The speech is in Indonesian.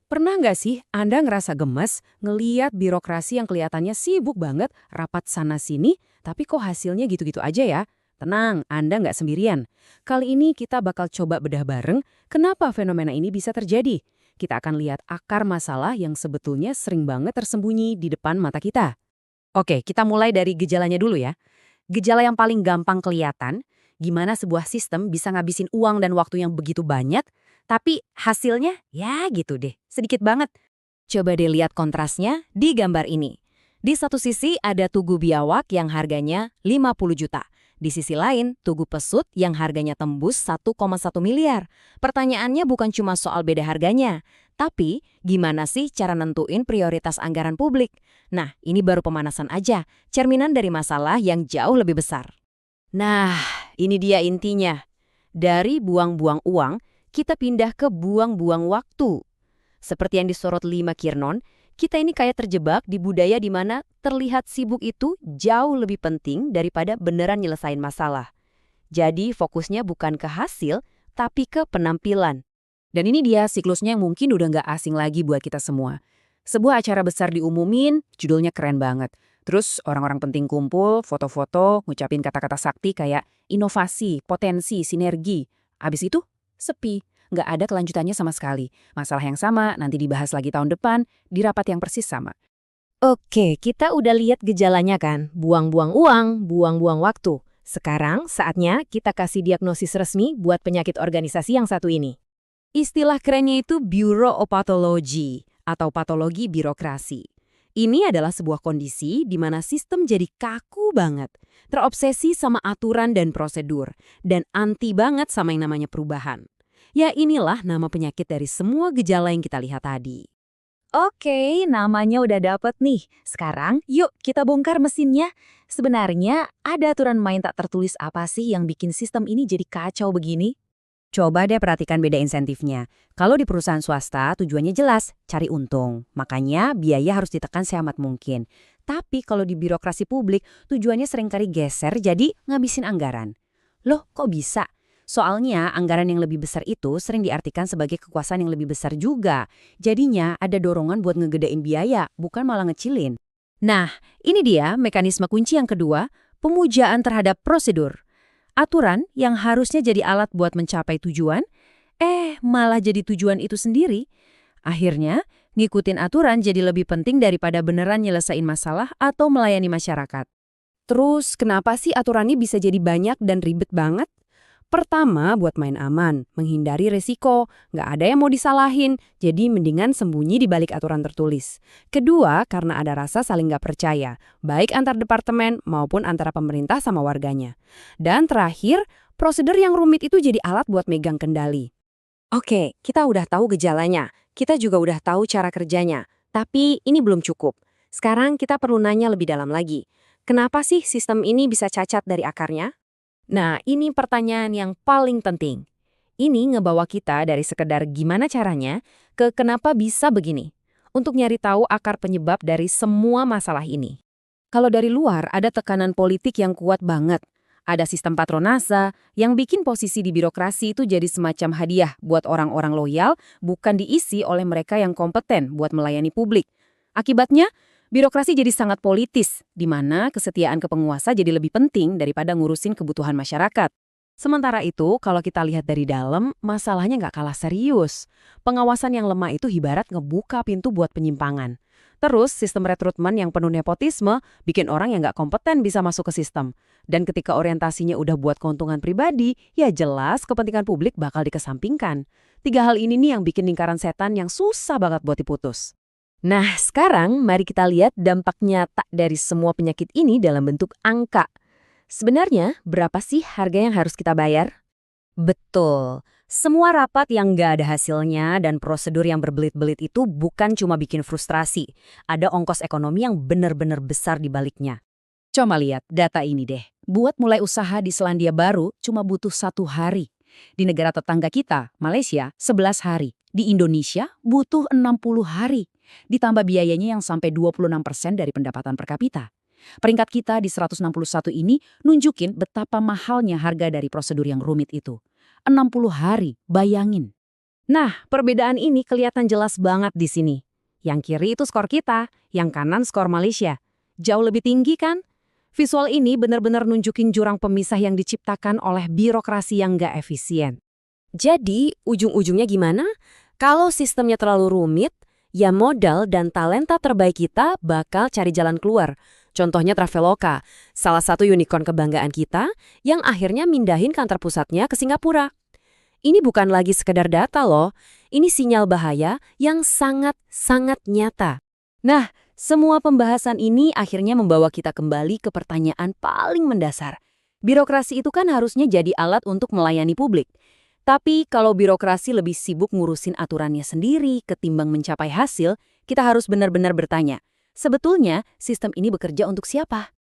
Pernah nggak sih Anda ngerasa gemes ngeliat birokrasi yang kelihatannya sibuk banget, rapat sana-sini, tapi kok hasilnya gitu-gitu aja ya? Tenang, Anda nggak sendirian. Kali ini kita bakal coba bedah bareng kenapa fenomena ini bisa terjadi. Kita akan lihat akar masalah yang sebetulnya sering banget tersembunyi di depan mata kita. Oke, kita mulai dari gejalanya dulu ya. Gejala yang paling gampang kelihatan, gimana sebuah sistem bisa ngabisin uang dan waktu yang begitu banyak, tapi hasilnya ya gitu deh, sedikit banget. Coba deh lihat kontrasnya di gambar ini. Di satu sisi ada Tugu Biawak yang harganya 50 juta. Di sisi lain, Tugu Pesut yang harganya tembus 1,1 miliar. Pertanyaannya bukan cuma soal beda harganya, tapi gimana sih cara nentuin prioritas anggaran publik? Nah, ini baru pemanasan aja, cerminan dari masalah yang jauh lebih besar. Nah, ini dia intinya. Dari buang-buang uang, kita pindah ke buang-buang waktu. Seperti yang disorot Lima Kirnon, kita ini kayak terjebak di budaya di mana terlihat sibuk itu jauh lebih penting daripada beneran nyelesain masalah. Jadi fokusnya bukan ke hasil, tapi ke penampilan. Dan ini dia siklusnya yang mungkin udah nggak asing lagi buat kita semua. Sebuah acara besar diumumin, judulnya keren banget. Terus orang-orang penting kumpul, foto-foto, ngucapin kata-kata sakti kayak inovasi, potensi, sinergi. Abis itu, sepi. Nggak ada kelanjutannya sama sekali. Masalah yang sama nanti dibahas lagi tahun depan di rapat yang persis sama. Oke, kita udah lihat gejalanya kan? Buang-buang uang, buang-buang waktu. Sekarang saatnya kita kasih diagnosis resmi buat penyakit organisasi yang satu ini. Istilah kerennya itu bureaupathology atau patologi birokrasi. Ini adalah sebuah kondisi di mana sistem jadi kaku banget, terobsesi sama aturan dan prosedur, dan anti banget sama yang namanya perubahan. Ya inilah nama penyakit dari semua gejala yang kita lihat tadi. Oke, namanya udah dapet nih. Sekarang yuk kita bongkar mesinnya. Sebenarnya ada aturan main tak tertulis apa sih yang bikin sistem ini jadi kacau begini? Coba deh perhatikan beda insentifnya. Kalau di perusahaan swasta tujuannya jelas, cari untung. Makanya biaya harus ditekan seamat mungkin. Tapi kalau di birokrasi publik, tujuannya seringkali geser jadi ngabisin anggaran. Loh kok bisa? Soalnya anggaran yang lebih besar itu sering diartikan sebagai kekuasaan yang lebih besar juga. Jadinya ada dorongan buat ngegedein biaya, bukan malah ngecilin. Nah, ini dia mekanisme kunci yang kedua, pemujaan terhadap prosedur. Aturan yang harusnya jadi alat buat mencapai tujuan, malah jadi tujuan itu sendiri. Akhirnya, ngikutin aturan jadi lebih penting daripada beneran nyelesain masalah atau melayani masyarakat. Terus, kenapa sih aturannya bisa jadi banyak dan ribet banget? Pertama, buat main aman, menghindari resiko, nggak ada yang mau disalahin, jadi mendingan sembunyi di balik aturan tertulis. Kedua, karena ada rasa saling nggak percaya, baik antar departemen maupun antara pemerintah sama warganya. Dan terakhir, prosedur yang rumit itu jadi alat buat megang kendali. Oke, kita udah tahu gejalanya, kita juga udah tahu cara kerjanya, tapi ini belum cukup. Sekarang kita perlu nanya lebih dalam lagi. Kenapa sih sistem ini bisa cacat dari akarnya? Nah, ini pertanyaan yang paling penting. Ini ngebawa kita dari sekedar gimana caranya ke kenapa bisa begini. Untuk nyari tahu akar penyebab dari semua masalah ini. Kalau dari luar ada tekanan politik yang kuat banget. Ada sistem patronase yang bikin posisi di birokrasi itu jadi semacam hadiah buat orang-orang loyal, bukan diisi oleh mereka yang kompeten buat melayani publik. Akibatnya, birokrasi jadi sangat politis, di mana kesetiaan ke penguasa jadi lebih penting daripada ngurusin kebutuhan masyarakat. Sementara itu, kalau kita lihat dari dalam, masalahnya nggak kalah serius. Pengawasan yang lemah itu ibarat ngebuka pintu buat penyimpangan. Terus, sistem rekrutmen yang penuh nepotisme bikin orang yang nggak kompeten bisa masuk ke sistem. Dan ketika orientasinya udah buat keuntungan pribadi, ya jelas kepentingan publik bakal dikesampingkan. Tiga hal ini nih yang bikin lingkaran setan yang susah banget buat diputus. Nah, sekarang mari kita lihat dampak nyata dari semua penyakit ini dalam bentuk angka. Sebenarnya, berapa sih harga yang harus kita bayar? Betul, semua rapat yang nggak ada hasilnya dan prosedur yang berbelit-belit itu bukan cuma bikin frustrasi. Ada ongkos ekonomi yang benar-benar besar di baliknya. Coba lihat data ini deh. Buat mulai usaha di Selandia Baru cuma butuh 1 hari. Di negara tetangga kita, Malaysia, 11 hari. Di Indonesia butuh 60 hari. Ditambah biayanya yang sampai 26% dari pendapatan per kapita. Peringkat kita di 161 ini nunjukin betapa mahalnya harga dari prosedur yang rumit itu. 60 hari, bayangin. Nah, perbedaan ini kelihatan jelas banget di sini. Yang kiri itu skor kita, yang kanan skor Malaysia. Jauh lebih tinggi kan? Visual ini benar-benar nunjukin jurang pemisah yang diciptakan oleh birokrasi yang nggak efisien. Jadi, ujung-ujungnya gimana? Kalau sistemnya terlalu rumit, ya modal dan talenta terbaik kita bakal cari jalan keluar. Contohnya Traveloka, salah satu unicorn kebanggaan kita yang akhirnya mindahin kantor pusatnya ke Singapura. Ini bukan lagi sekedar data loh, ini sinyal bahaya yang sangat-sangat nyata. Nah, semua pembahasan ini akhirnya membawa kita kembali ke pertanyaan paling mendasar. Birokrasi itu kan harusnya jadi alat untuk melayani publik. Tapi kalau birokrasi lebih sibuk ngurusin aturannya sendiri ketimbang mencapai hasil, kita harus benar-benar bertanya, sebetulnya sistem ini bekerja untuk siapa?